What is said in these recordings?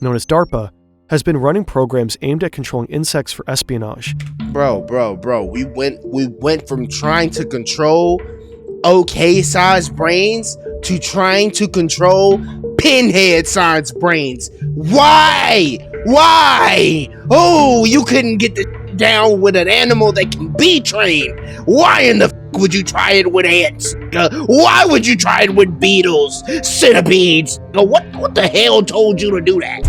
known as DARPA, has been running programs aimed at controlling insects for espionage. Bro, we went from trying to control okay-sized brains to trying to control pinhead-sized brains. Why? Oh, you couldn't get the down with an animal that can be trained. Why in the would you try it with ants? Why would you try it with beetles, centipedes? What the hell told you to do that?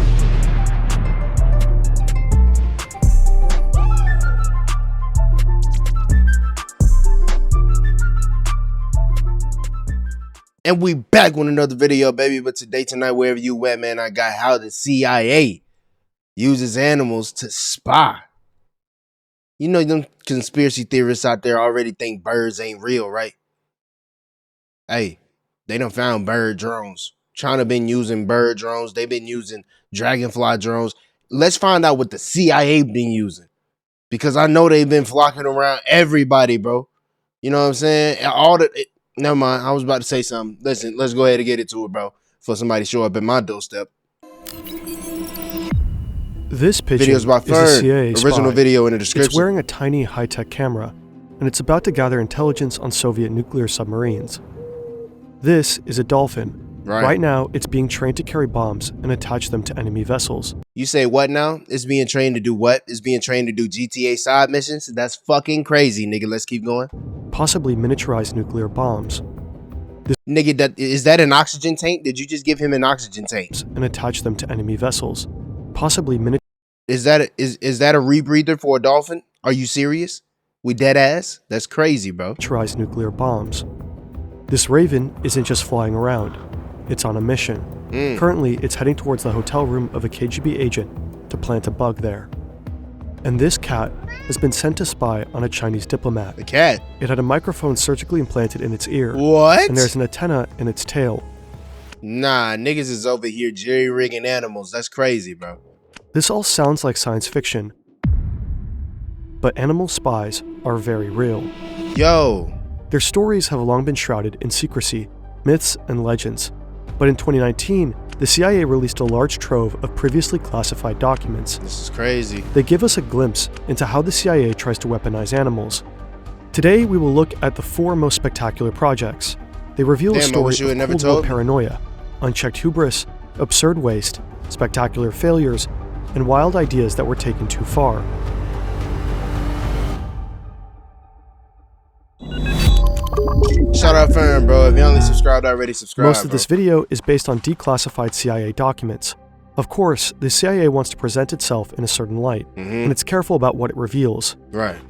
And we back with another video, baby. But tonight, wherever you went, man, I got how the CIA uses animals to spy. You know, them conspiracy theorists out there already think birds ain't real, right? Hey, they done found bird drones. China been using bird drones. They've been using dragonfly drones. Let's find out what the CIA been using. Because I know they've been flocking around everybody, bro. You know what I'm saying? Never mind. I was about to say something. Listen, let's go ahead and get into it, bro. For somebody to show up at my doorstep. This pigeon Video's by is a CIA original spy. video in the description. It's wearing a tiny high-tech camera, and it's about to gather intelligence on Soviet nuclear submarines. This is a dolphin. Right now, it's being trained to carry bombs and attach them to enemy vessels. You say what now? It's being trained to do what? It's being trained to do GTA side missions? That's fucking crazy, nigga. Let's keep going. Possibly miniaturized nuclear bombs. Nigga, is that an oxygen tank? Did you just give him an oxygen tank? And attach them to enemy vessels. Possibly Is that a rebreather for a dolphin? Are you serious? We dead ass? That's crazy, bro. Miniaturized nuclear bombs. This Raven isn't just flying around. It's on a mission. Currently, it's heading towards the hotel room of a KGB agent to plant a bug there. And this cat has been sent to spy on a Chinese diplomat. The cat? It had a microphone surgically implanted in its ear. What? And there's an antenna in its tail. Nah, niggas is over here jerry-rigging animals. That's crazy, bro. This all sounds like science fiction. But animal spies are very real. Yo. Their stories have long been shrouded in secrecy, myths, and legends. But in 2019, the CIA released a large trove of previously classified documents. This is crazy. They give us a glimpse into how the CIA tries to weaponize animals. Today, we will look at the 4 most spectacular projects. They reveal a story of Cold War paranoia, unchecked hubris, absurd waste, spectacular failures, and wild ideas that were taken too far. Shout out Fern, bro. If you only subscribed already, subscribe. Most of this video is based on declassified CIA documents. Of course, the CIA wants to present itself in a certain light, and it's careful about what it reveals.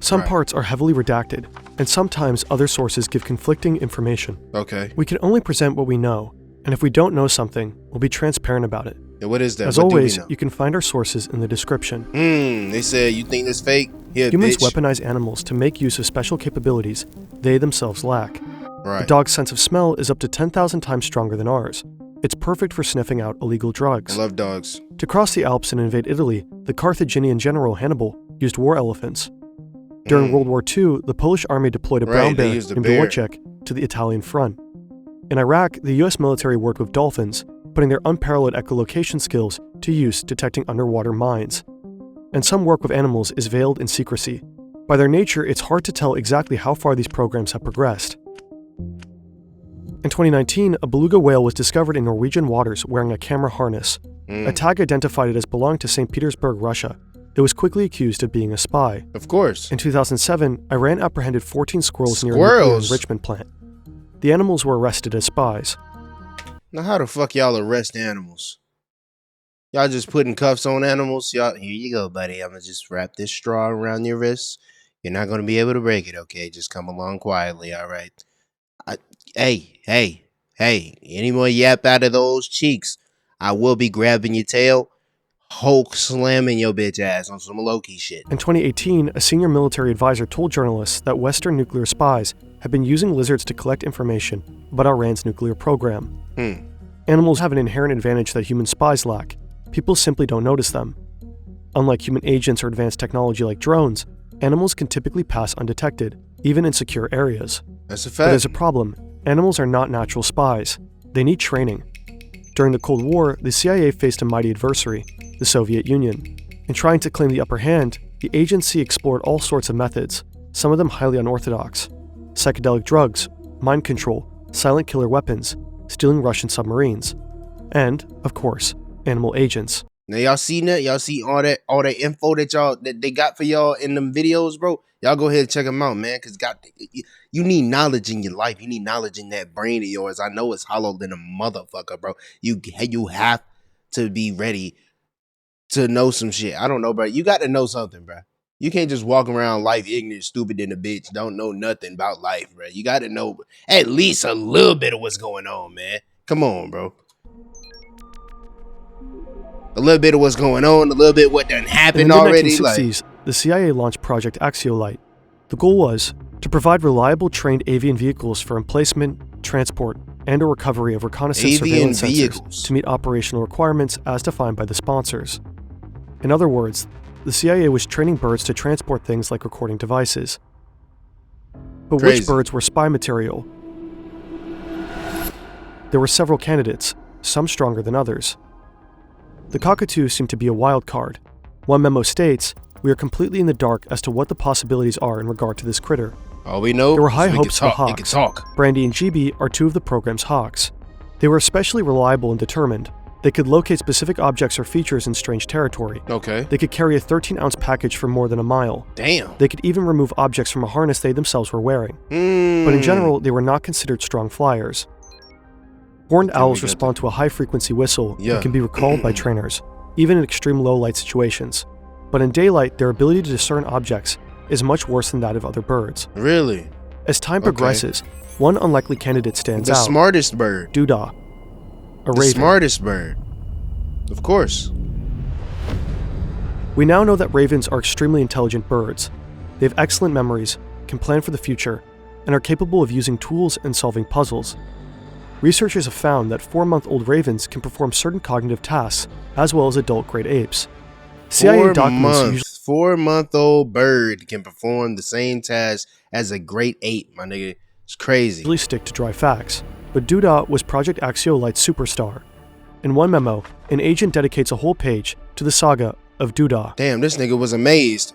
Some parts are heavily redacted, and sometimes other sources give conflicting information. Okay. We can only present what we know, and if we don't know something, we'll be transparent about it. And what is that? As always, you can find our sources in the description. They said, you think this fake? Yeah, Humans bitch. weaponize animals to make use of special capabilities they themselves lack. Right. A dog's sense of smell is up to 10,000 times stronger than ours. It's perfect for sniffing out illegal drugs. I love dogs. To cross the Alps and invade Italy, the Carthaginian general Hannibal used war elephants. During World War II, the Polish army deployed a brown bear named Dworczyk to the Italian front. In Iraq, the US military worked with dolphins, putting their unparalleled echolocation skills to use detecting underwater mines. And some work with animals is veiled in secrecy. By their nature, it's hard to tell exactly how far these programs have progressed. In 2019, a beluga whale was discovered in Norwegian waters wearing a camera harness. A tag identified it as belonging to St. Petersburg, Russia. It was quickly accused of being a spy. Of course. In 2007, Iran apprehended 14 squirrels near a nuclear enrichment plant. The animals were arrested as spies. Now how the fuck y'all arrest animals? Y'all just putting cuffs on animals? Y'all, here you go, buddy. I'm gonna just wrap this straw around your wrist. You're not gonna be able to break it, okay? Just come along quietly, all right? Hey, any more yap out of those cheeks, I will be grabbing your tail, Hulk slamming your bitch ass on some low-key shit. In 2018, a senior military advisor told journalists that Western nuclear spies have been using lizards to collect information about Iran's nuclear program. Animals have an inherent advantage that human spies lack. People simply don't notice them. Unlike human agents or advanced technology like drones, animals can typically pass undetected, even in secure areas. That's a fact. But there's a problem. Animals are not natural spies. They need training. During the Cold War, the CIA faced a mighty adversary, the Soviet Union. In trying to claim the upper hand, the agency explored all sorts of methods, some of them highly unorthodox. Psychedelic drugs, mind control, silent killer weapons, stealing Russian submarines, and, of course, animal agents. Now y'all seen that? Y'all see all that info that they got for y'all in them videos, bro? Y'all go ahead and check them out, man, because you need knowledge in your life. You need knowledge in that brain of yours. I know it's hollow than a motherfucker, bro. You have to be ready to know some shit. I don't know, bro. You got to know something, bro. You can't just walk around life ignorant, stupid in a bitch, don't know nothing about life, bro. You got to know at least a little bit of what's going on, man. Come on, bro. A little bit of what's going on, a little bit what done happened already. In the 1960s, the CIA launched Project Axiolite. The goal was to provide reliable trained avian vehicles for emplacement, transport, and or recovery of reconnaissance surveillance sensors to meet operational requirements as defined by the sponsors. In other words, the CIA was training birds to transport things like recording devices. But which birds were spy material? There were several candidates, some stronger than others. The cockatoo seemed to be a wild card. One memo states, "We are completely in the dark as to what the possibilities are in regard to this critter." All we know, there were high hopes for the hawks. Brandy and GB are two of the program's hawks. They were especially reliable and determined. They could locate specific objects or features in strange territory. Okay. They could carry a 13-ounce package for more than a mile. Damn. They could even remove objects from a harness they themselves were wearing. But in general, they were not considered strong flyers. Horned owls respond to a high-frequency whistle and can be recalled by trainers, even in extreme low-light situations. But in daylight, their ability to discern objects is much worse than that of other birds. Really? As time progresses, one unlikely candidate stands out. The smartest bird. Doodah. A raven. The smartest bird. Of course. We now know that ravens are extremely intelligent birds. They have excellent memories, can plan for the future, and are capable of using tools and solving puzzles. Researchers have found that 4-month-old ravens can perform certain cognitive tasks, as well as adult-grade apes. CIA documents 4-month-old bird can perform the same task as a great ape, my nigga. It's crazy. Usually stick to dry facts, but Doodah was Project Axiolite's superstar. In one memo, an agent dedicates a whole page to the saga of Doodah. Damn, this nigga was amazed.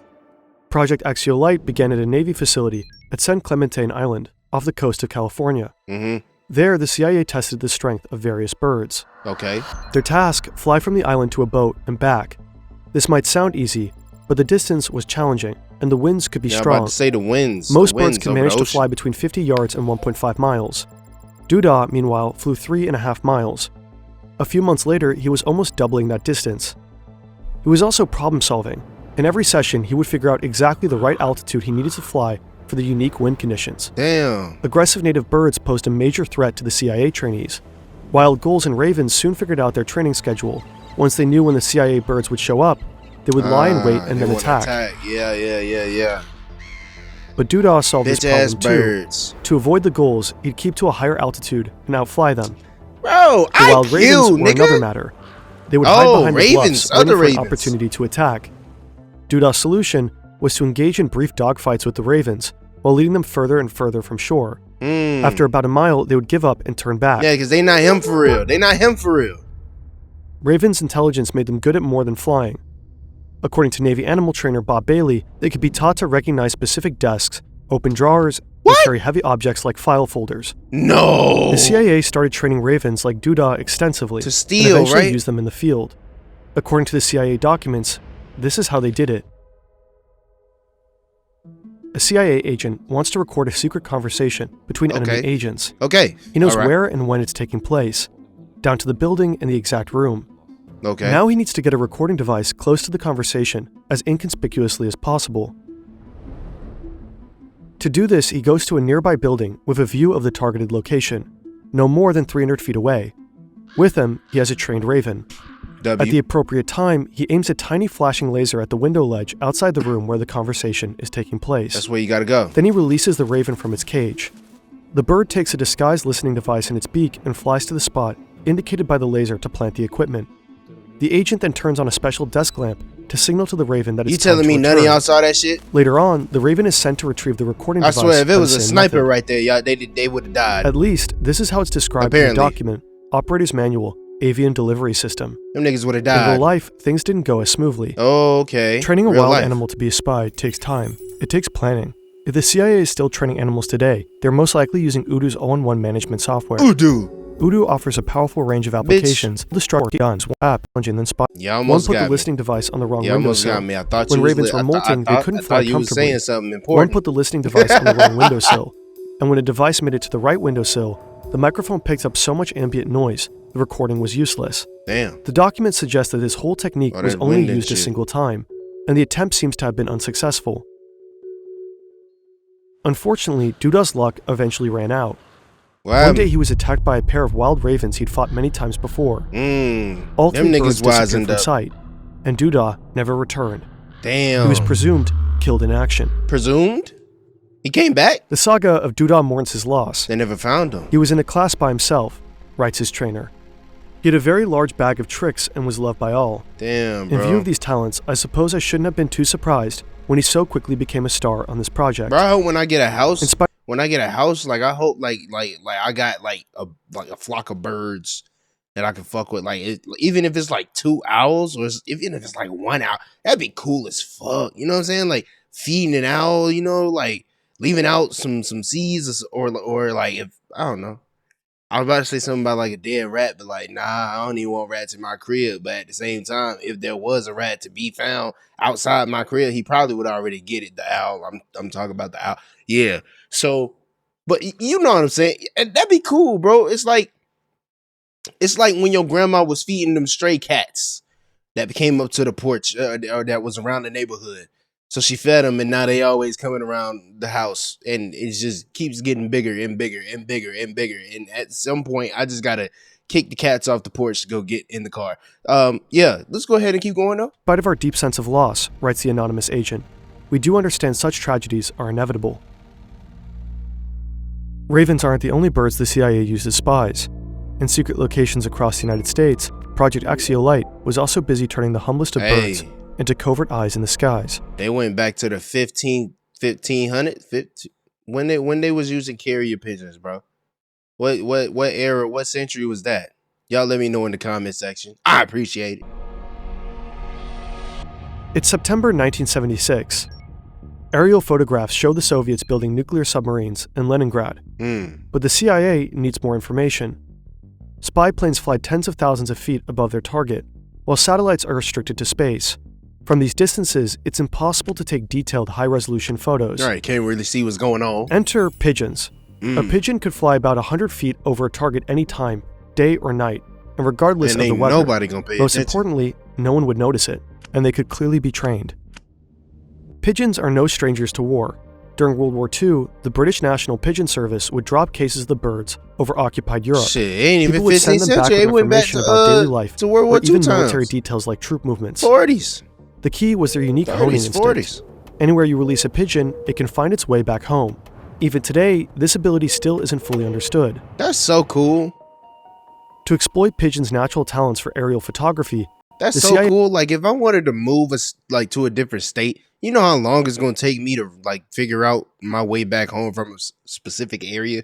Project Axiolite began at a Navy facility at San Clemente Island, off the coast of California. There, the CIA tested the strength of various birds. Okay. Their task, fly from the island to a boat and back. This might sound easy, but the distance was challenging, and the winds could be strong. I'm about to say the winds. Most birds can manage to fly between 50 yards and 1.5 miles. Doodah, meanwhile, flew 3.5 miles. A few months later, he was almost doubling that distance. He was also problem-solving. In every session, he would figure out exactly the right altitude he needed to fly for the unique wind conditions. Damn. Aggressive native birds posed a major threat to the CIA trainees. Wild gulls and ravens soon figured out their training schedule. Once they knew when the CIA birds would show up, they would lie in wait and then attack. Yeah. But Doodah solved this problem too. Birds. To avoid the gulls, he'd keep to a higher altitude and outfly them. Bro, the wild ravens were another matter. They would hide behind the bluffs, waiting for an opportunity to attack. Doodah's solution was to engage in brief dogfights with the ravens, while leading them further and further from shore. After about a mile, they would give up and turn back. Yeah, because they not him for real. Ravens' intelligence made them good at more than flying. According to Navy animal trainer Bob Bailey, they could be taught to recognize specific desks, open drawers, and carry heavy objects like file folders. No! The CIA started training ravens like Doodah extensively to steal, and eventually use them in the field. According to the CIA documents, this is how they did it. A CIA agent wants to record a secret conversation between enemy agents. He knows where and when it's taking place, down to the building and the exact room. Now he needs to get a recording device close to the conversation as inconspicuously as possible. To do this, he goes to a nearby building with a view of the targeted location, no more than 300 feet away. With him, he has a trained raven. At the appropriate time, he aims a tiny flashing laser at the window ledge outside the room where the conversation is taking place. That's where you gotta go. Then he releases the raven from its cage. The bird takes a disguised listening device in its beak and flies to the spot indicated by the laser to plant the equipment. The agent then turns on a special desk lamp to signal to the raven that it's time to return. You telling me none of y'all saw that shit? Later on, the raven is sent to retrieve the recording device. I swear, if it was a sniper right there, y'all, they would have died. At least, this is how it's described in the document, Operator's Manual, avian delivery system. Them niggas would have In real died. life, things didn't go as smoothly. Oh, okay. Training a Real wild life. animal to be a spy takes time. It takes planning. If the CIA is still training animals today, they're most likely using Udu's all-in-one management software. Udu offers a powerful range of applications. Destruct guns, app, and then spy. You almost One put got the listening device on the wrong You almost windowsill. got me. I thought When you was ravens were molting, they couldn't fly you was comfortably. saying something One important. put the listening device on the wrong windowsill. And when a device made it to the right windowsill, the microphone picked up so much ambient noise, the recording was useless. Damn. The document suggests that this whole technique Oh, was that only wind and used a shit. single time, and the attempt seems to have been unsuccessful. Unfortunately, Duda's luck eventually ran out. One day he was attacked by a pair of wild ravens he'd fought many times before. All Them three birds niggas disappeared wisened from up. sight, and Duda never returned. Damn. He was presumed killed in action. Presumed? He came back? The saga of Duda mourns his loss. They never found him. He was in a class by himself, writes his trainer. He had a very large bag of tricks and was loved by all. Damn, bro. In view of these talents, I suppose I shouldn't have been too surprised when he so quickly became a star on this project. Bro, I hope when I get a house, Inspi- like I hope like I got like a flock of birds that I can fuck with. Like even if it's like 2 owls or even if it's like 1 hour, that'd be cool as fuck. You know what I'm saying? Like feeding an owl, you know, like leaving out some seeds or like if I don't know. I was about to say something about like a dead rat, but like, nah, I don't even want rats in my crib. But at the same time, if there was a rat to be found outside my crib, he probably would already get it. The owl, I'm talking about the owl. Yeah. So, but you know what I'm saying? That'd be cool, bro. It's like when your grandma was feeding them stray cats that came up to the porch or that was around the neighborhood. So she fed them, and now they always coming around the house, and it just keeps getting bigger and bigger and bigger and bigger. And at some point, I just gotta kick the cats off the porch to go get in the car. Yeah, let's go ahead and keep going though. In spite of our deep sense of loss, writes the anonymous agent, we do understand such tragedies are inevitable. Ravens aren't the only birds the CIA used as spies. In secret locations across the United States, Project Axiolite was also busy turning the humblest of birds into covert eyes in the skies. They went back to the 1500 when they was using carrier pigeons, bro. What era, what century was that? Y'all let me know in the comment section. I appreciate it. It's September 1976. Aerial photographs show the Soviets building nuclear submarines in Leningrad. But the CIA needs more information. Spy planes fly tens of thousands of feet above their target, while satellites are restricted to space. From these distances, it's impossible to take detailed high-resolution photos. All right, can't really see what's going on. Enter pigeons. A pigeon could fly about 100 feet over a target any time, day or night, and regardless of the weather. Nobody gonna pay Most attention. importantly, no one would notice it, and they could clearly be trained. Pigeons are no strangers to war. During World War II, the British National Pigeon Service would drop cases of the birds over occupied Europe. Shit, it ain't even People would send 15th them back century. with It went back information about daily life to World War or II even times. military details like troop movements. 40s. The key was their unique honing 30s, instinct. 40s. Anywhere you release a pigeon, it can find its way back home. Even today, this ability still isn't fully understood. That's so cool. To exploit pigeons' natural talents for aerial photography, That's the so CIA cool. Like if I wanted to move to a different state, you know how long it's gonna take me to like figure out my way back home from a specific area.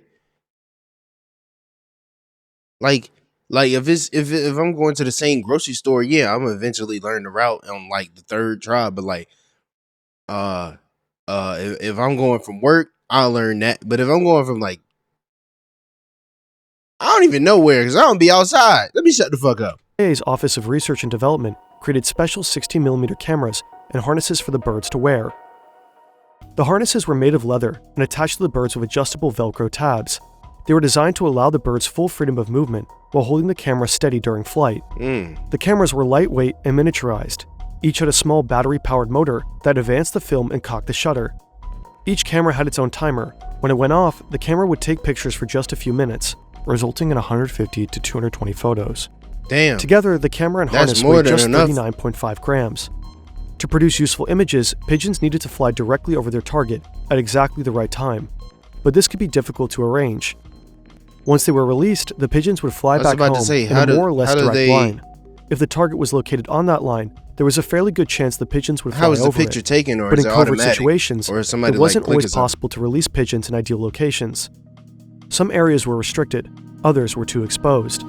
Like if I'm going to the same grocery store, yeah, I'm gonna eventually learn the route on like the third try. But like, if I'm going from work, I'll learn that. But if I'm going from like, I don't even know where because I don't be outside. Let me shut the fuck up. CIA's Office of Research and Development created special 16mm cameras and harnesses for the birds to wear. The harnesses were made of leather and attached to the birds with adjustable Velcro tabs. They were designed to allow the birds full freedom of movement while holding the camera steady during flight. The cameras were lightweight and miniaturized. Each had a small battery-powered motor that advanced the film and cocked the shutter. Each camera had its own timer. When it went off, the camera would take pictures for just a few minutes, resulting in 150 to 220 photos. Damn. Together, the camera and harness weighed just 39.5 grams. To produce useful images, pigeons needed to fly directly over their target at exactly the right time. But this could be difficult to arrange. Once they were released, the pigeons would fly back home in a more or less direct line. If the target was located on that line, there was a fairly good chance the pigeons would fly over it. How was the picture taken, or but is in it covert automatic? situations, Or is somebody it wasn't like always possible to release pigeons in ideal locations. Some areas were restricted, others were too exposed.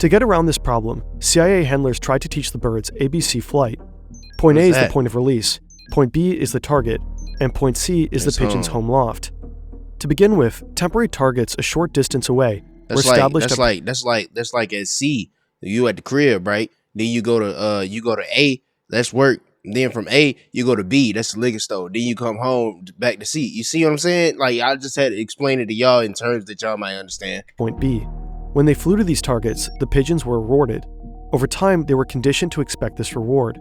To get around this problem, CIA handlers tried to teach the birds ABC flight. Point A is the point of release, point B is the target, and point C is the pigeon's home loft. To begin with, temporary targets a short distance away were established. That's like at C, you at the crib, right? Then you go to A, that's work. Then from A, you go to B, that's the liquor store. Then you come home back to C. You see what I'm saying? Like, I just had to explain it to y'all in terms that y'all might understand. Point B. When they flew to these targets, the pigeons were rewarded. Over time, they were conditioned to expect this reward.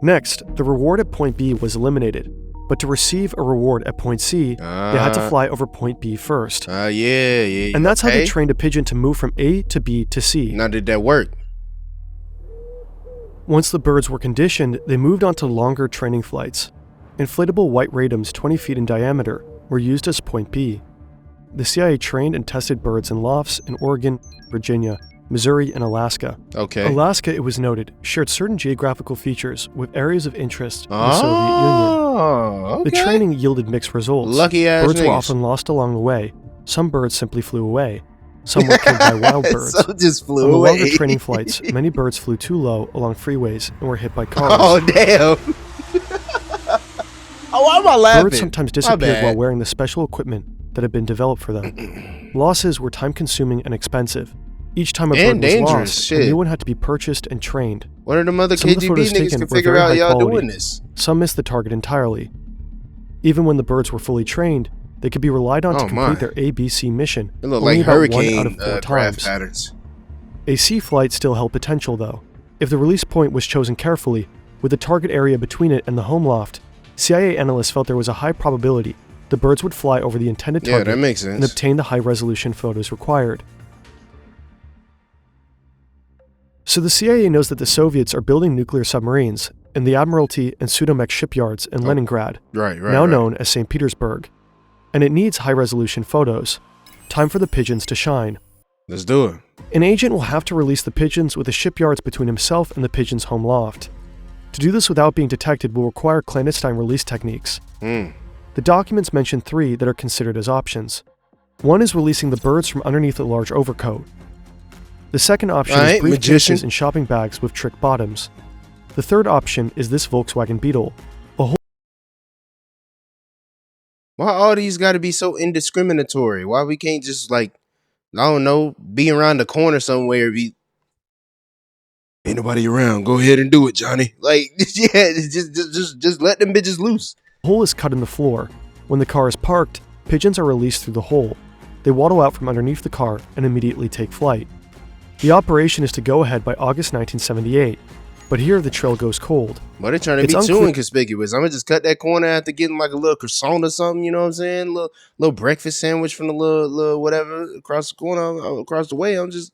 Next, the reward at point B was eliminated, but to receive a reward at point C, they had to fly over point B first. Yeah. And that's how they trained a pigeon to move from A to B to C. Now, did that work? Once the birds were conditioned, they moved on to longer training flights. Inflatable white radums 20 feet in diameter were used as point B. The CIA trained and tested birds in lofts in Oregon, Virginia, Missouri, and Alaska. Okay. Alaska, it was noted, shared certain geographical features with areas of interest in the Soviet Union. Okay. The training yielded mixed results. Lucky ass Birds niggas. were often lost along the way. Some birds simply flew away. Some were killed by wild birds. So just flew On the away. longer training flights, many birds flew too low along freeways and were hit by cars. Oh, damn. Oh, why am I laughing? Birds sometimes disappeared while wearing the special equipment that had been developed for them. Losses were time-consuming and expensive. Each time a bird was lost, a new one had to be purchased and trained. One of them other Some of the KGB photos niggas taken can were figure very out high y'all quality. doing this. Some missed the target entirely. Even when the birds were fully trained, they could be relied on to complete their ABC mission. It looked only like about hurricane 1 out of 4 craft times. patterns. A C flight still held potential, though. If the release point was chosen carefully, with the target area between it and the home loft, CIA analysts felt there was a high probability the birds would fly over the intended target that makes sense. and obtain the high-resolution photos required. So the CIA knows that the Soviets are building nuclear submarines in the Admiralty and Sudomek shipyards in Leningrad, now known as St. Petersburg. And it needs high-resolution photos. Time for the pigeons to shine. Let's do it. An agent will have to release the pigeons with the shipyards between himself and the pigeon's home loft. To do this without being detected will require clandestine release techniques. The documents mention 3 that are considered as options. One is releasing the birds from underneath a large overcoat. The second option is briefcases and shopping bags with trick bottoms. The third option is this Volkswagen Beetle. Why all these got to be so indiscriminatory? Why we can't just, like, I don't know, be around the corner somewhere, ain't nobody around, go ahead and do it, Johnny. Like, yeah, just let them bitches loose. The hole is cut in the floor. When the car is parked, pigeons are released through the hole. They waddle out from underneath the car and immediately take flight. The operation is to go ahead by August 1978, but here the trail goes cold. But they're trying to be too inconspicuous. I'm gonna just cut that corner after getting like a little croissant or something, you know what I'm saying? Little breakfast sandwich from the little whatever across the corner, across the way. I'm just...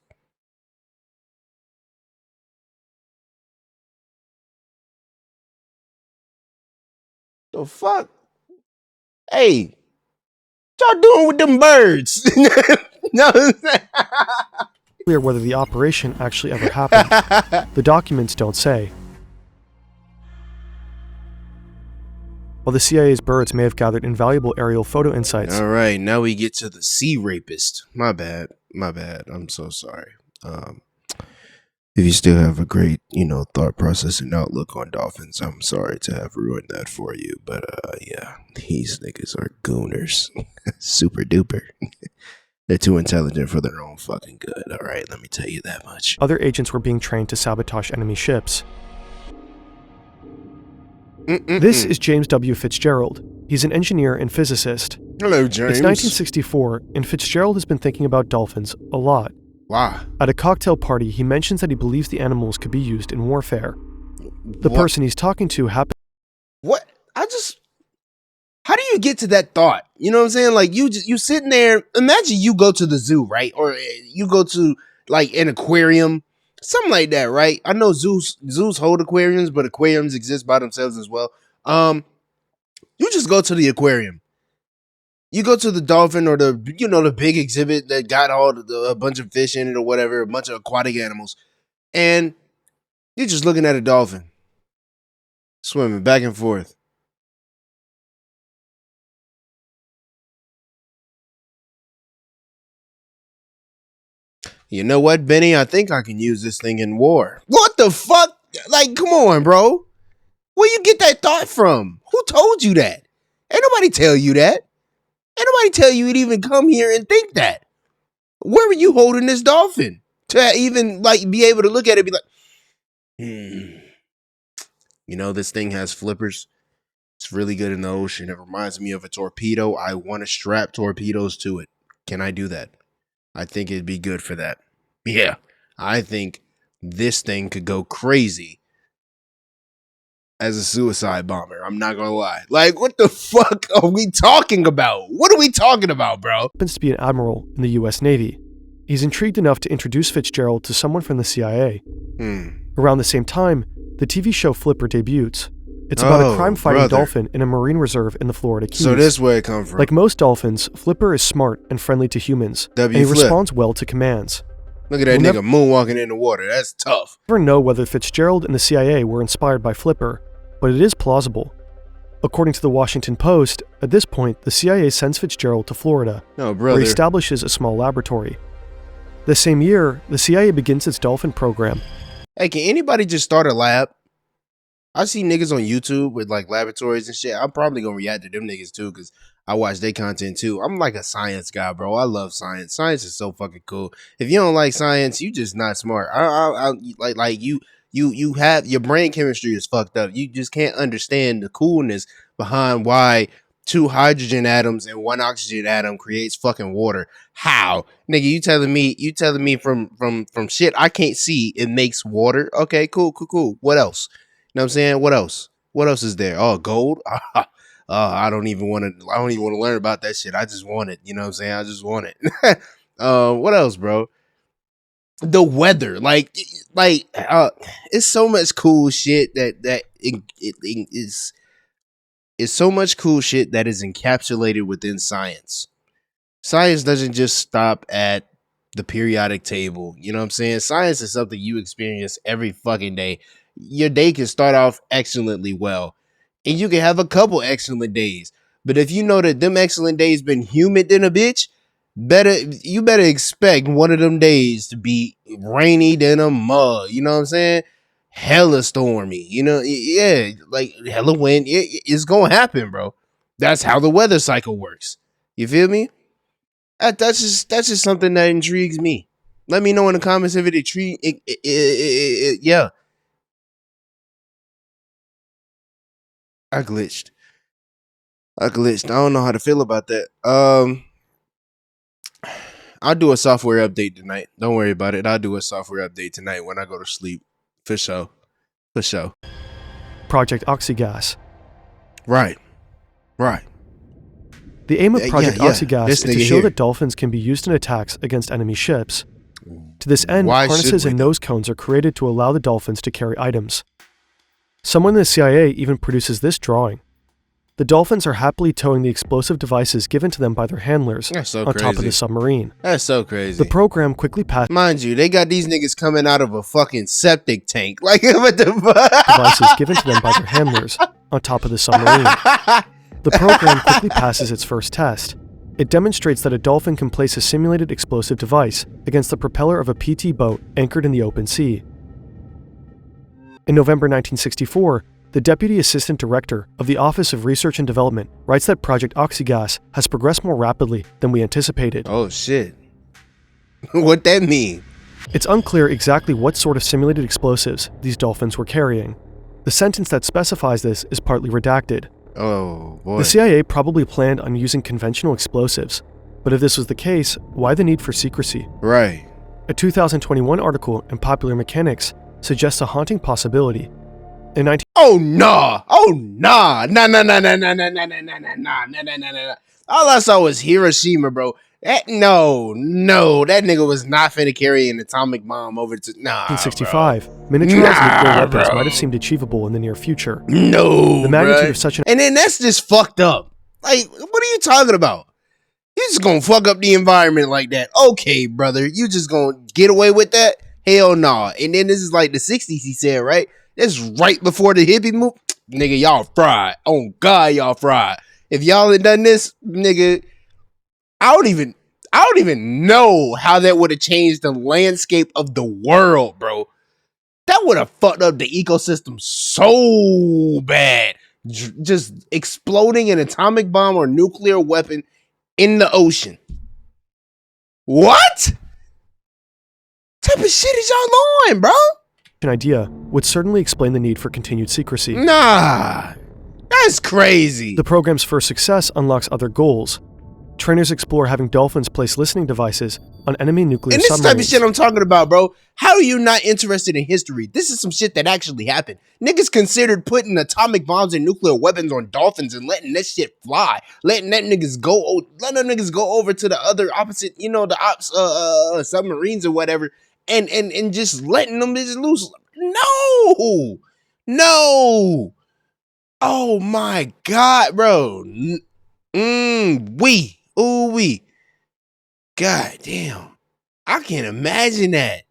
The fuck? Hey, what y'all doing with them birds? No, Clear whether the operation actually ever happened. The documents don't say. While the CIA's birds may have gathered invaluable aerial photo insights. All right, now we get to the sea rapist. My bad. I'm so sorry. If you still have a great, thought process and outlook on dolphins, I'm sorry to have ruined that for you. But yeah, these niggas are gooners. Super duper. They're too intelligent for their own fucking good. All right, let me tell you that much. Other agents were being trained to sabotage enemy ships. This is James W. Fitzgerald. He's an engineer and physicist. Hello, James. It's 1964, and Fitzgerald has been thinking about dolphins a lot. Why? At a cocktail party, he mentions that he believes the animals could be used in warfare. The person he's talking to happens... What? How do you get to that thought? You know what I'm saying? Like, you sitting there, imagine you go to the zoo, right? Or you go to, like, an aquarium, something like that, right? I know zoos hold aquariums, but aquariums exist by themselves as well. You just go to the aquarium. You go to the dolphin or the big exhibit that got a bunch of fish in it or whatever, a bunch of aquatic animals. And you're just looking at a dolphin swimming back and forth. You know what, Benny? I think I can use this thing in war. What the fuck? Like, come on, bro. Where you get that thought from? Who told you that? Ain't nobody tell you that. Ain't nobody tell you you'd even come here and think that. Where were you holding this dolphin to even like be able to look at it and be like, you know, this thing has flippers. It's really good in the ocean. It reminds me of a torpedo. I want to strap torpedoes to it. Can I do that? I think it'd be good for that. Yeah, I think this thing could go crazy as a suicide bomber. I'm not gonna lie. Like, what the fuck are we talking about? What are we talking about, bro? Happens to be an admiral in the U.S. Navy. He's intrigued enough to introduce Fitzgerald to someone from the CIA. Around the same time, the TV show Flipper debuts. It's about a crime-fighting dolphin in a marine reserve in the Florida Keys. So this where it comes from. Like most dolphins, Flipper is smart and friendly to humans, and he responds well to commands. Look at that nigga moonwalking in the water. That's tough. We'll never know whether Fitzgerald and the CIA were inspired by Flipper, but it is plausible. According to the Washington Post, at this point, the CIA sends Fitzgerald to Florida, where he establishes a small laboratory. The same year, the CIA begins its dolphin program. Hey, can anybody just start a lab? I see niggas on YouTube with like laboratories and shit. I'm probably gonna react to them niggas too, because I watch their content too. I'm like a science guy, bro. I love science. Science is so fucking cool. If you don't like science, you just not smart. I like you have your brain chemistry is fucked up. You just can't understand the coolness behind why 2 hydrogen atoms and 1 oxygen atom creates fucking water. How? Nigga, you telling me from shit I can't see it makes water? Okay, cool. What else? You know what I'm saying? What else? What else is there? Oh, gold? I don't even want to learn about that shit. I just want it. You know what I'm saying? I just want it. What else, bro? The weather, it's so much cool shit that is so much cool shit that is encapsulated within science. Science doesn't just stop at the periodic table. You know what I'm saying? Science is something you experience every fucking day. Your day can start off excellently well, and you can have a couple excellent days. But if you know that them excellent days been humid than a bitch, you better expect one of them days to be rainy than a mug. You know what I'm saying? Hella stormy. You know, yeah, like hella wind. It's gonna happen, bro. That's how the weather cycle works. You feel me? That's just something that intrigues me. Let me know in the comments if it intrigues. Yeah. I glitched. I don't know how to feel about that. I'll do a software update tonight. Don't worry about it. I'll do a software update tonight when I go to sleep. For sure. Project Oxygas. Right. The aim of Project Oxygas is to show that dolphins can be used in attacks against enemy ships. To this end, harnesses and nose cones are created to allow the dolphins to carry items. Someone in the CIA even produces this drawing. The dolphins are happily towing the explosive devices given to them by their handlers on top of the submarine. That's so crazy. The program quickly passed. Mind you, they got these niggas coming out of a fucking septic tank. Like, what the fuck? Devices given to them by their handlers on top of the submarine. The program quickly passes its first test. It demonstrates that a dolphin can place a simulated explosive device against the propeller of a PT boat anchored in the open sea. In November 1964, the Deputy Assistant Director of the Office of Research and Development writes that Project Oxygas has progressed more rapidly than we anticipated. Oh shit. What that mean? It's unclear exactly what sort of simulated explosives these dolphins were carrying. The sentence that specifies this is partly redacted. Oh boy. The CIA probably planned on using conventional explosives, but if this was the case, why the need for secrecy? Right. A 2021 article in Popular Mechanics suggests a haunting possibility. Oh nah! Nah. All I saw was Hiroshima, bro. No, that nigga was not finna carry an atomic bomb over to 1965. Miniaturized nuclear weapons might have seemed achievable in the near future. No, the magnitude of such an and then that's just fucked up. Like, what are you talking about? You just gonna fuck up the environment like that? Okay, brother, you just gonna get away with that? Hell nah. And then this is like the 60s, he said, right? That's right before the hippie move. Nigga, y'all fried. Oh God, y'all fried. If y'all had done this, nigga, I I don't even know how that would have changed the landscape of the world, bro. That would have fucked up the ecosystem so bad. Just exploding an atomic bomb or nuclear weapon in the ocean. What type of shit is y'all on, bro? An idea would certainly explain the need for continued secrecy. Nah, that's crazy. The program's first success unlocks other goals. Trainers explore having dolphins place listening devices on enemy nuclear submarines. And this type of shit I'm talking about, bro. How are you not interested in history? This is some shit that actually happened. Niggas considered putting atomic bombs and nuclear weapons on dolphins and letting that shit fly. Letting them niggas go over to the other opposite, you know, the ops submarines or whatever, and just letting them just loose. No. No. Oh my God, bro. We. God damn. I can't imagine that.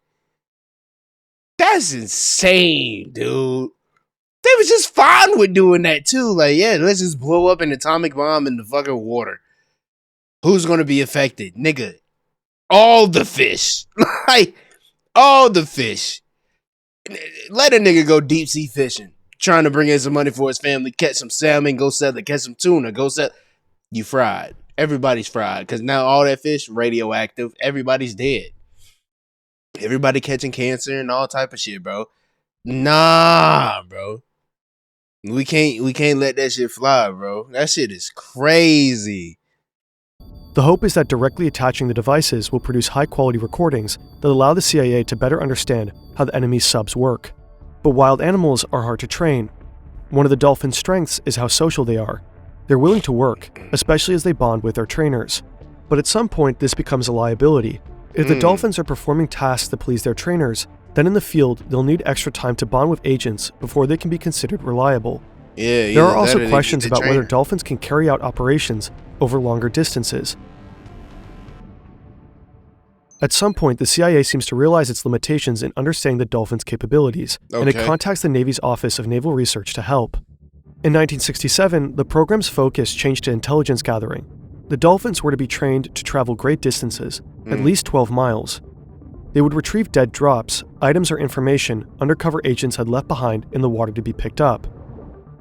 That's insane, dude. They was just fine with doing that too. Like, yeah, let's just blow up an atomic bomb in the fucking water. Who's gonna be affected? Nigga. All the fish. Like, all the fish. Let a nigga go deep sea fishing. Trying to bring in some money for his family. Catch some salmon. Go sell it. Catch some tuna. Go sell. You fried. Everybody's fried. Because now all that fish, radioactive. Everybody's dead. Everybody catching cancer and all type of shit, bro. Nah, bro. We can't let that shit fly, bro. That shit is crazy. The hope is that directly attaching the devices will produce high-quality recordings that allow the CIA to better understand how the enemy's subs work. But wild animals are hard to train. One of the dolphins' strengths is how social they are. They're willing to work, especially as they bond with their trainers. But at some point, this becomes a liability. If the dolphins are performing tasks that please their trainers, then in the field, they'll need extra time to bond with agents before they can be considered reliable. Yeah, there are also questions about whether dolphins can carry out operations over longer distances. At some point, the CIA seems to realize its limitations in understanding the dolphins' capabilities, and it contacts the Navy's Office of Naval Research to help. In 1967, the program's focus changed to intelligence gathering. The dolphins were to be trained to travel great distances, at least 12 miles. They would retrieve dead drops, items or information undercover agents had left behind in the water to be picked up.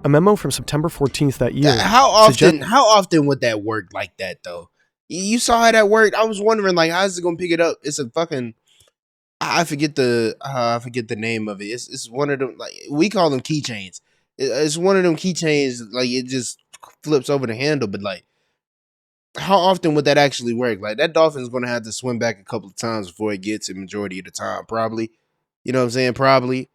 A memo from September 14th that year. How often would that work like that, though? You saw how that worked? I was wondering, like, how's it gonna pick it up? It's a fucking... I forget the name of it. It's one of them, like, we call them keychains. It's one of them keychains, like, it just flips over the handle, but, like, how often would that actually work? Like, that dolphin's gonna have to swim back a couple of times before it gets it majority of the time, probably. You know what I'm saying? Probably.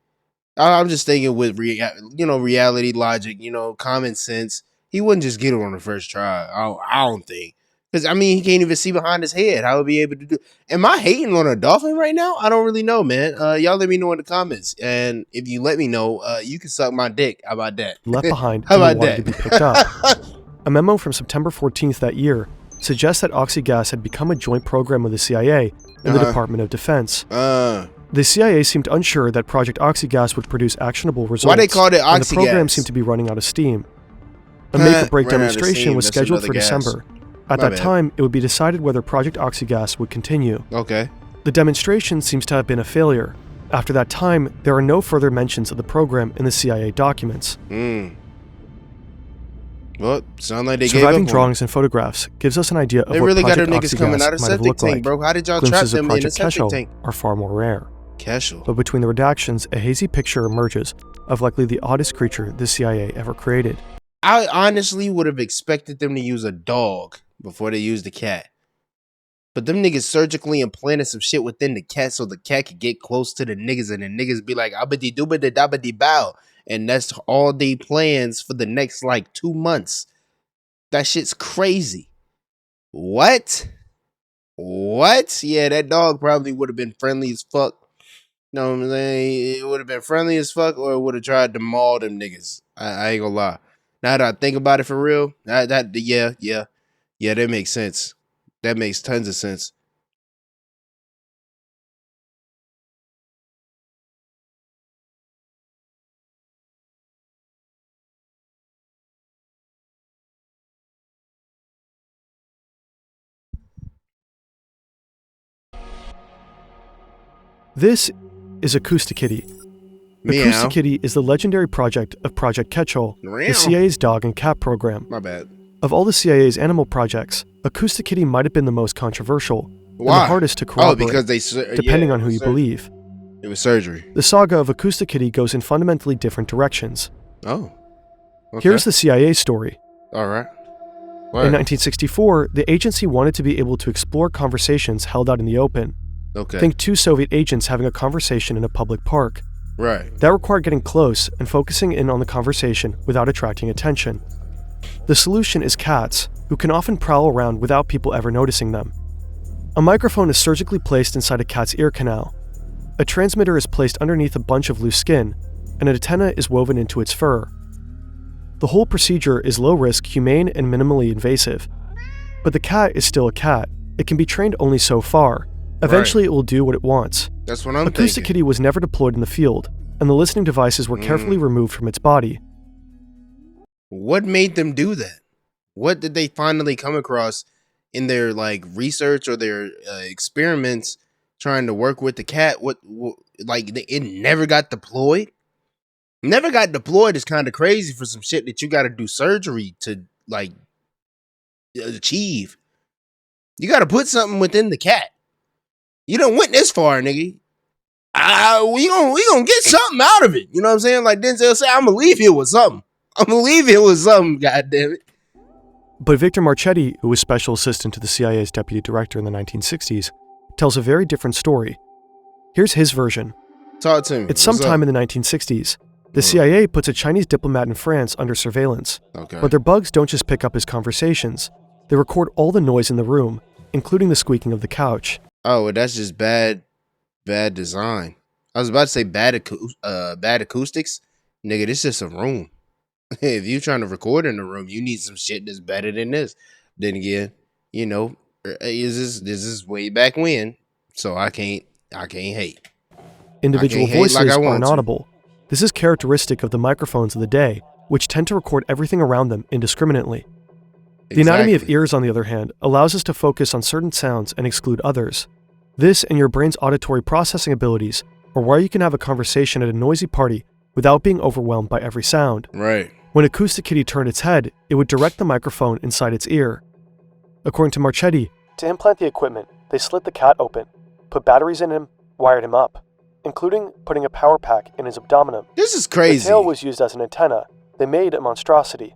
I'm just thinking with reality logic, common sense. He wouldn't just get it on the first try. I don't think. Because, I mean, he can't even see behind his head. How would he be able to do? Am I hating on a dolphin right now? I don't really know, man. Y'all let me know in the comments. And if you let me know, you can suck my dick. How about that? Left behind How about and wanted that? To be picked up. A memo from September 14th that year suggests that oxygas had become a joint program of the CIA and the Department of Defense. The CIA seemed unsure that Project Oxygas would produce actionable results. Why they called it Oxygas? And the program seemed to be running out of steam. A make-or-break demonstration was scheduled for December. At that time, it would be decided whether Project Oxygas would continue. Okay. The demonstration seems to have been a failure. After that time, there are no further mentions of the program in the CIA documents. Well, sound like they Surviving gave up drawings and photographs gives us an idea of they what really Project got them niggas coming out of Oxygas might have septic looked tank, like. bro. How did y'all trap Glimpses them of in a Project septic Kesho tank? are far more rare. Casual. But between the redactions, a hazy picture emerges of likely the oddest creature the CIA ever created. I honestly would have expected them to use a dog before they used the cat. But them niggas surgically implanted some shit within the cat so the cat could get close to the niggas and the niggas be like, abadi doobadi dabadi bow. And that's all they plans for the next, like, 2 months. That shit's crazy. What? Yeah, that dog probably would have been friendly as fuck. Know what I'm saying? It would have been friendly as fuck, or it would have tried to maul them niggas. I ain't gonna lie. Now that I think about it for real, yeah, that makes sense. That makes tons of sense. This is Acousticitty. Acousticitty is the legendary project of Project Catch-All, the CIA's dog and cat program. My bad. Of all the CIA's animal projects, Acousticitty might have been the most controversial and the hardest to corroborate, because depending on who you believe. It was surgery. The saga of Acousticitty goes in fundamentally different directions. Oh. Okay. Here's the CIA story. All right. In 1964, the agency wanted to be able to explore conversations held out in the open. Okay. Think two Soviet agents having a conversation in a public park. Right. That required getting close and focusing in on the conversation without attracting attention. The solution is cats, who can often prowl around without people ever noticing them. A microphone is surgically placed inside a cat's ear canal. A transmitter is placed underneath a bunch of loose skin, and an antenna is woven into its fur. The whole procedure is low-risk, humane, and minimally invasive. But the cat is still a cat. It can be trained only so far. Eventually, It will do what it wants. That's what I'm thinking. Acousticitty was never deployed in the field, and the listening devices were carefully removed from its body. What made them do that? What did they finally come across in their research or their experiments trying to work with the cat? What it never got deployed? Never got deployed is kind of crazy for some shit that you got to do surgery to achieve. You got to put something within the cat. You done went this far, nigga. We gonna get something out of it. You know what I'm saying? Like Denzel said, I'm gonna leave here with something. God damn it. But Victor Marchetti, who was special assistant to the CIA's deputy director in the 1960s, tells a very different story. Here's his version. Talk to me. It's sometime in the 1960s. The CIA puts a Chinese diplomat in France under surveillance. Okay. But their bugs don't just pick up his conversations. They record all the noise in the room, including the squeaking of the couch. Oh, well, that's just bad design. I was about to say bad acoustics. Nigga, this is just a room. If you're trying to record in a room, you need some shit that's better than this. Then again, this is way back when, so I can't hate. Individual voices are inaudible. This is characteristic of the microphones of the day, which tend to record everything around them indiscriminately. The anatomy of ears, on the other hand, allows us to focus on certain sounds and exclude others. This and your brain's auditory processing abilities are why you can have a conversation at a noisy party without being overwhelmed by every sound. Right. When Acousticitty turned its head, it would direct the microphone inside its ear. According to Marchetti, to implant the equipment, they slit the cat open, put batteries in him, wired him up, including putting a power pack in his abdomen. This is crazy. The tail was used as an antenna. They made a monstrosity.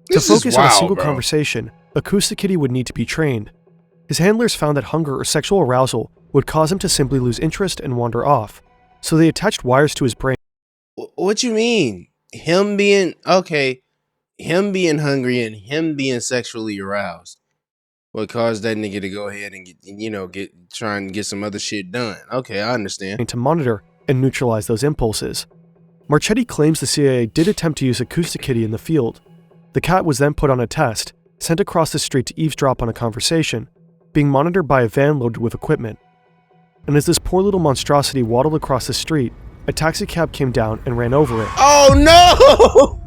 To focus on a single conversation, Acousticitty would need to be trained. His handlers found that hunger or sexual arousal would cause him to simply lose interest and wander off, so they attached wires to his brain. What you mean? Him being hungry and him being sexually aroused would cause that nigga to go ahead and try and get some other shit done. Okay, I understand. To monitor and neutralize those impulses. Marchetti claims the CIA did attempt to use Acousticitty in the field. The cat was then put on a test, sent across the street to eavesdrop on a conversation, being monitored by a van loaded with equipment. And as this poor little monstrosity waddled across the street, a taxicab came down and ran over it. Oh no!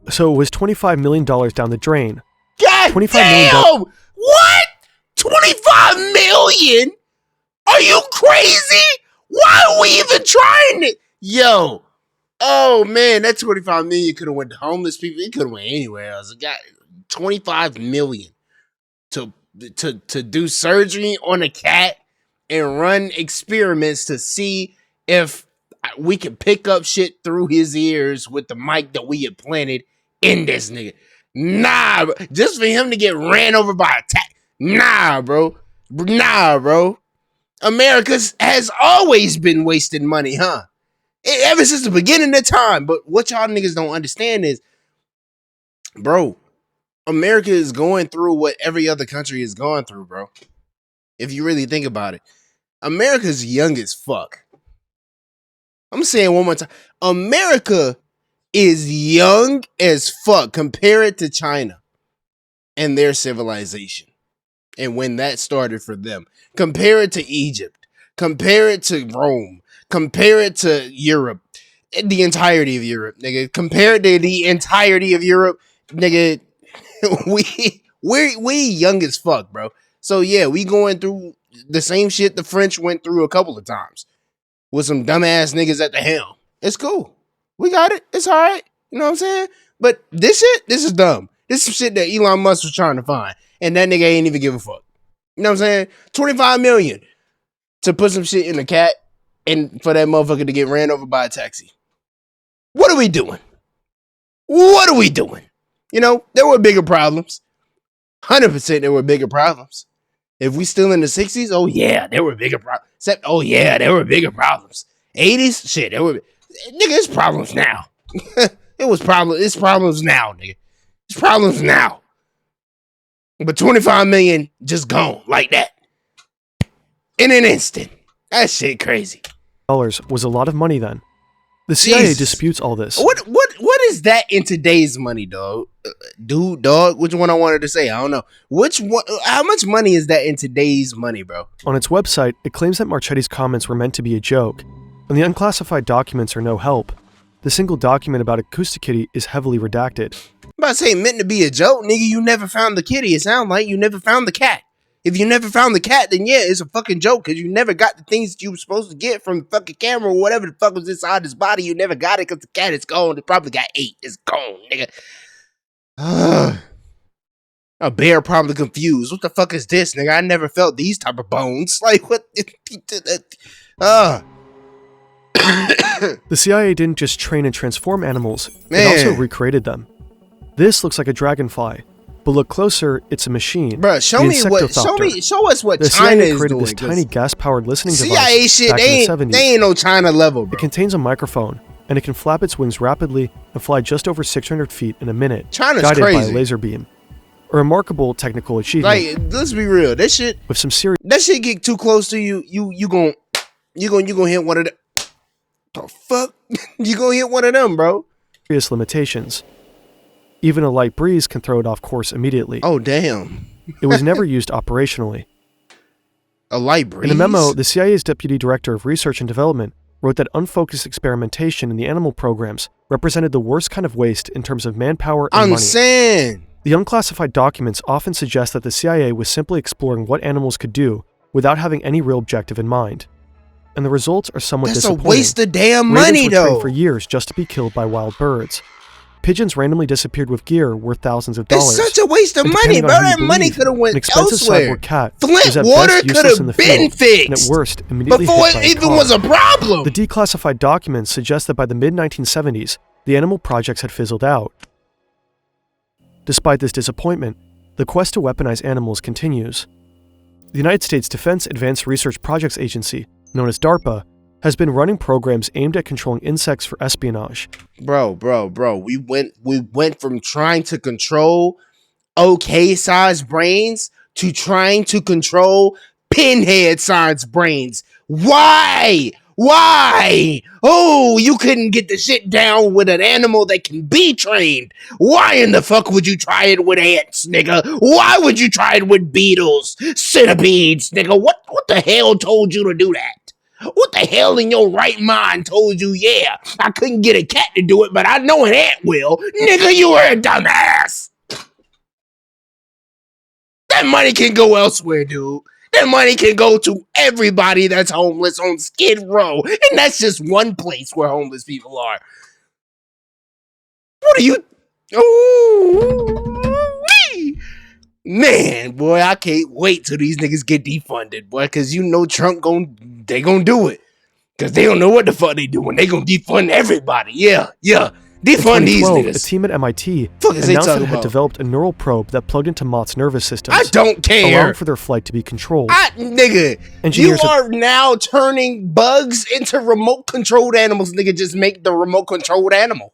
So it was $25 million down the drain. God damn! What? $25 million? Are you crazy? Why are we even trying it? Yo. Oh man, that $25 million could have went to homeless people. It could have went anywhere else. It got $25 million to do surgery on a cat and run experiments to see if we can pick up shit through his ears with the mic that we had planted in this nigga. Nah, just for him to get ran over by a tax. Nah, bro. America has always been wasting money, huh? Ever since the beginning of time. But what y'all niggas don't understand is, bro, America is going through what every other country is going through, bro. If you really think about it. America's young as fuck. I'm saying one more time. America is young as fuck. Compare it to China and their civilization and when that started for them. Compare it to Egypt. Compare it to Rome. Compare it to Europe. The entirety of Europe, nigga. Compare it to the entirety of Europe, nigga. We young as fuck, bro. So yeah, we going through the same shit the French went through a couple of times with some dumbass niggas at the helm. It's cool. We got it. It's all right. You know what I'm saying? But this shit, this is dumb. This is some shit that Elon Musk was trying to find. And that nigga ain't even give a fuck. You know what I'm saying? 25 million to put some shit in a cat and for that motherfucker to get ran over by a taxi. What are we doing? What are we doing? You know, there were bigger problems. 100% there were bigger problems. If we still in the 60s, oh yeah, there were bigger problems. Except, oh yeah, there were bigger problems. 80s, shit, there were, nigga, it's problems now. It's problems now, nigga. It's problems now. But 25 million just gone like that. In an instant. That shit crazy. Was a lot of money then. The CIA disputes all this. What is that in today's money, dog? Dog, which one I wanted to say? I don't know. Which one? How much money is that in today's money, bro? On its website, it claims that Marchetti's comments were meant to be a joke, and the unclassified documents are no help. The single document about Acoustic Kitty is heavily redacted. I'm about to say meant to be a joke, nigga. You never found the kitty. It sounds like you never found the cat. If you never found the cat, then yeah, it's a fucking joke because you never got the things that you were supposed to get from the fucking camera or whatever the fuck was inside his body. You never got it because the cat is gone. It probably got ate. It's gone, nigga. A bear probably confused. What the fuck is this, nigga? I never felt these type of bones. Like, what? The CIA didn't just train and transform animals, it also recreated them. This looks like a dragonfly, but look closer, it's a machine. Bro, show us what the China CIA is created doing. This tiny gas-powered listening device CIA shit, back in the 70s. they ain't no China level, bro. It contains a microphone, and it can flap its wings rapidly and fly just over 600 feet in a minute, China's guided crazy. by a laser beam. A remarkable technical achievement. Like, let's be real, that shit get too close to you, you gon' hit one of the fuck? You gonna hit one of them, bro. Serious limitations. Even a light breeze can throw it off course immediately. Oh, damn. It was never used operationally. A light breeze? In a memo, the CIA's Deputy Director of Research and Development wrote that unfocused experimentation in the animal programs represented the worst kind of waste in terms of manpower and money. Saying. The unclassified documents often suggest that the CIA was simply exploring what animals could do without having any real objective in mind. And the results are somewhat disappointing. That's a waste of damn money, Ravens were trained though. for years just to be killed by wild birds. Pigeons randomly disappeared with gear worth thousands of dollars. It's such a waste of money, bro. That money could have went an expensive elsewhere. cyborg cat Flint was at water best could useless in have the been field, fixed and at worst immediately before hit by it even a car. was a problem. The declassified documents suggest that by the mid-1970s, the animal projects had fizzled out. Despite this disappointment, the quest to weaponize animals continues. The United States Defense Advanced Research Projects Agency, known as DARPA, has been running programs aimed at controlling insects for espionage. Bro. We went from trying to control okay-sized brains to trying to control pinhead-sized brains. Why? Oh, you couldn't get the shit down with an animal that can be trained. Why in the fuck would you try it with ants, nigga? Why would you try it with beetles, centipedes, nigga? What the hell told you to do that? What the hell in your right mind told you, yeah, I couldn't get a cat to do it, but I know an ant will? Nigga, you were a dumbass. That money can go elsewhere, dude. That money can go to everybody that's homeless on Skid Row. And that's just one place where homeless people are. What are you... Ooh-wee. Man, boy, I can't wait till these niggas get defunded, boy, because you know Trump they gonna do it. Because they don't know what the fuck they doing. They gonna defund everybody. Yeah. Defund these niggas. A team at MIT announced that it had developed a neural probe that plugged into moths' nervous systems. I don't care. Allowing for their flight to be controlled. Nigga, you are now turning bugs into remote-controlled animals. Nigga, just make the remote-controlled animal.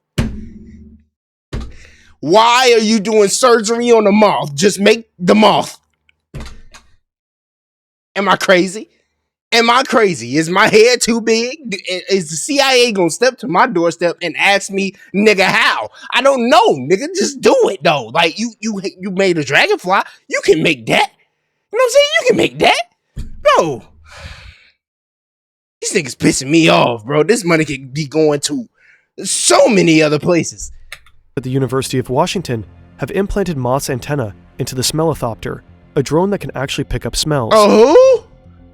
Why are you doing surgery on a moth? Just make the moth. Am I crazy? Is my head too big? Is the CIA gonna step to my doorstep and ask me, nigga, how? I don't know, nigga. Just do it though. Like you made a dragonfly. You can make that. You know what I'm saying? You can make that, bro. These niggas pissing me off, bro. This money could be going to so many other places. At the University of Washington, have implanted moth's antenna into the smellithopter, a drone that can actually pick up smells. Oh, who?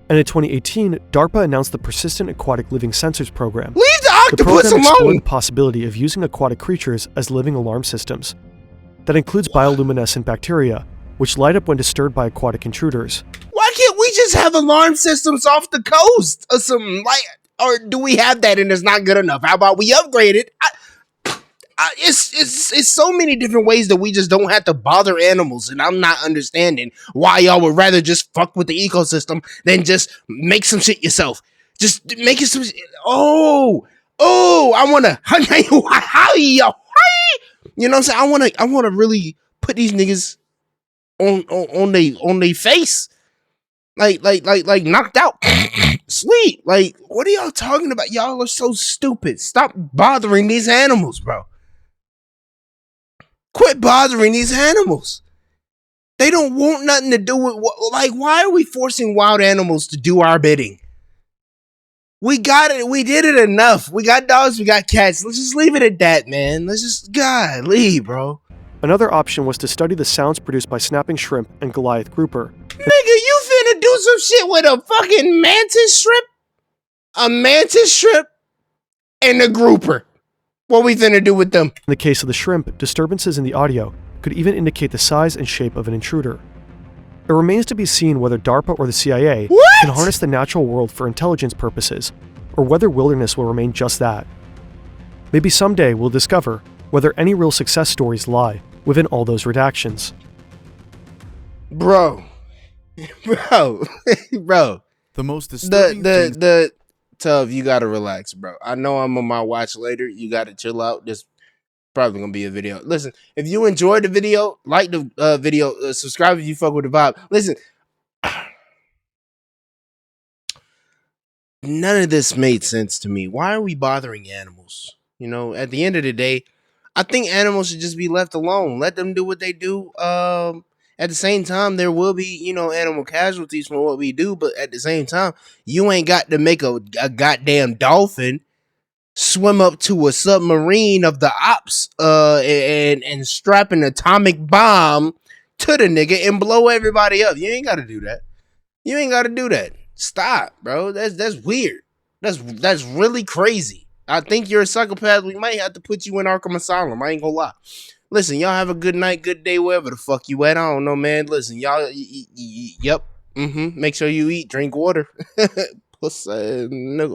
And in 2018, DARPA announced the Persistent Aquatic Living Sensors Program. Leave the octopus The program explored alone! the possibility of using aquatic creatures as living alarm systems. That includes bioluminescent bacteria, which light up when disturbed by aquatic intruders. Why can't we just have alarm systems off the coast or something? Or do we have that and it's not good enough? How about we upgrade it? It's so many different ways that we just don't have to bother animals, and I'm not understanding why y'all would rather just fuck with the ecosystem than just make some shit yourself. Just make it some. I wanna. How y'all? You know what I'm saying? I wanna really put these niggas on they face, like knocked out, sleep. Like, what are y'all talking about? Y'all are so stupid. Stop bothering these animals, bro. Quit bothering these animals. They don't want nothing to do with like. Why are we forcing wild animals to do our bidding? We got it. We did it enough. We got dogs. We got cats. Let's just leave it at that, man. Let's just golly, bro. Another option was to study the sounds produced by snapping shrimp and Goliath grouper. Nigga, you finna do some shit with a fucking mantis shrimp? A mantis shrimp and a grouper. What we finna do with them? In the case of the shrimp, disturbances in the audio could even indicate the size and shape of an intruder. It remains to be seen whether DARPA or the CIA can harness the natural world for intelligence purposes, or whether wilderness will remain just that. Maybe someday we'll discover whether any real success stories lie within all those redactions. Bro. The most disturbing the Tov, you gotta relax, bro. I know I'm on my watch later. You gotta chill out. This probably gonna be a video. Listen, if you enjoyed the video, like the video, subscribe if you fuck with the vibe. Listen, none of this made sense to me. Why are we bothering animals? You know, at the end of the day, I think animals should just be left alone. Let them do what they do. At the same time, there will be, you know, animal casualties from what we do, but at the same time, you ain't got to make a goddamn dolphin swim up to a submarine of the ops and strap an atomic bomb to the nigga and blow everybody up. You ain't got to do that. You ain't got to do that. Stop, bro. That's weird. That's really crazy. I think you're a psychopath. We might have to put you in Arkham Asylum. I ain't gonna lie. Listen, y'all have a good night, good day, wherever the fuck you at. I don't know, man. Listen, y'all, yep. Make sure you eat, drink water. Pussy nigga.